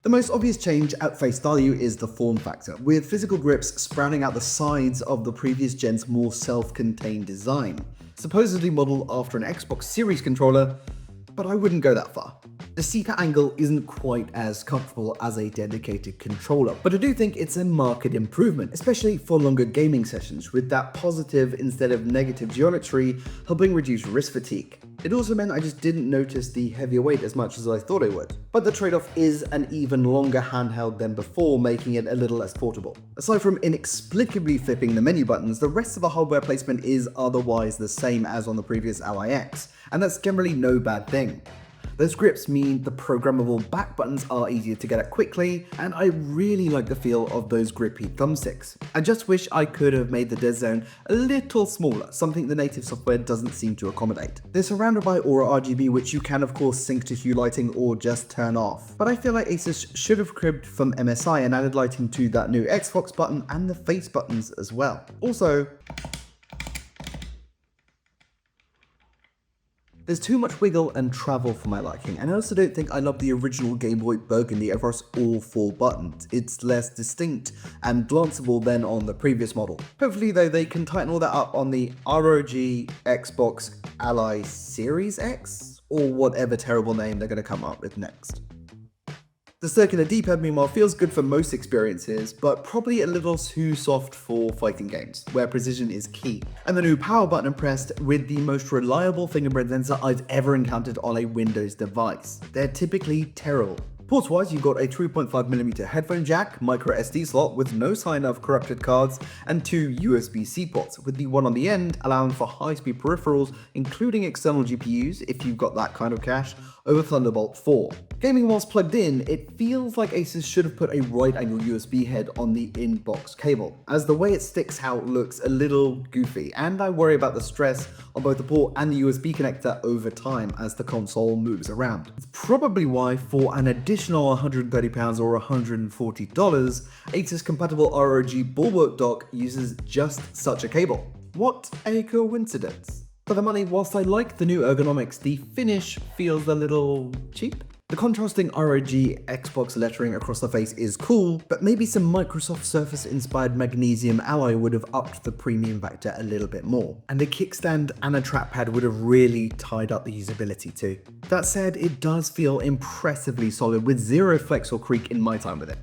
The most obvious change at face value is the form factor, with physical grips sprouting out the sides of the previous gen's more self-contained design, supposedly modeled after an Xbox Series controller, but I wouldn't go that far. The seat angle isn't quite as comfortable as a dedicated controller, but I do think it's a marked improvement, especially for longer gaming sessions, with that positive instead of negative geometry helping reduce wrist fatigue. It also meant I just didn't notice the heavier weight as much as I thought I would. But the trade-off is an even longer handheld than before, making it a little less portable. Aside from inexplicably flipping the menu buttons, the rest of the hardware placement is otherwise the same as on the previous Ally X, and that's generally no bad thing. Those grips mean the programmable back buttons are easier to get at quickly, and I really like the feel of those grippy thumbsticks. I just wish I could have made the dead zone a little smaller, something the native software doesn't seem to accommodate. They're surrounded by Aura RGB, which you can of course sync to hue lighting or just turn off, but I feel like Asus should have cribbed from MSI and added lighting to that new Xbox button and the face buttons as well. Also, there's too much wiggle and travel for my liking, and I also don't think I love the original Game Boy Burgundy across all 4 buttons. It's less distinct and glanceable than on the previous model. Hopefully though, they can tighten all that up on the ROG Xbox Ally Series X, or whatever terrible name they're going to come up with next. The circular D-pad meanwhile feels good for most experiences, but probably a little too soft for fighting games, where precision is key. And the new power button pressed with the most reliable fingerprint sensor I've ever encountered on a Windows device. They're typically terrible. Ports-wise, you've got a 3.5mm headphone jack, micro SD slot with no sign of corrupted cards, and 2 USB-C ports, with the one on the end allowing for high-speed peripherals, including external GPUs if you've got that kind of cache, over Thunderbolt 4. Gaming whilst plugged in, it feels like Asus should have put a right-angle USB head on the in-box cable, as the way it sticks out looks a little goofy, and I worry about the stress on both the port and the USB connector over time as the console moves around. It's probably why, for an additional £130 or $140, Asus compatible ROG Bulwark dock uses just such a cable. What a coincidence. For the money, whilst I like the new ergonomics, the finish feels a little cheap. The contrasting ROG Xbox lettering across the face is cool, but maybe some Microsoft Surface-inspired magnesium alloy would have upped the premium factor a little bit more. And a kickstand and a trackpad would have really tied up the usability too. That said, it does feel impressively solid with zero flex or creak in my time with it.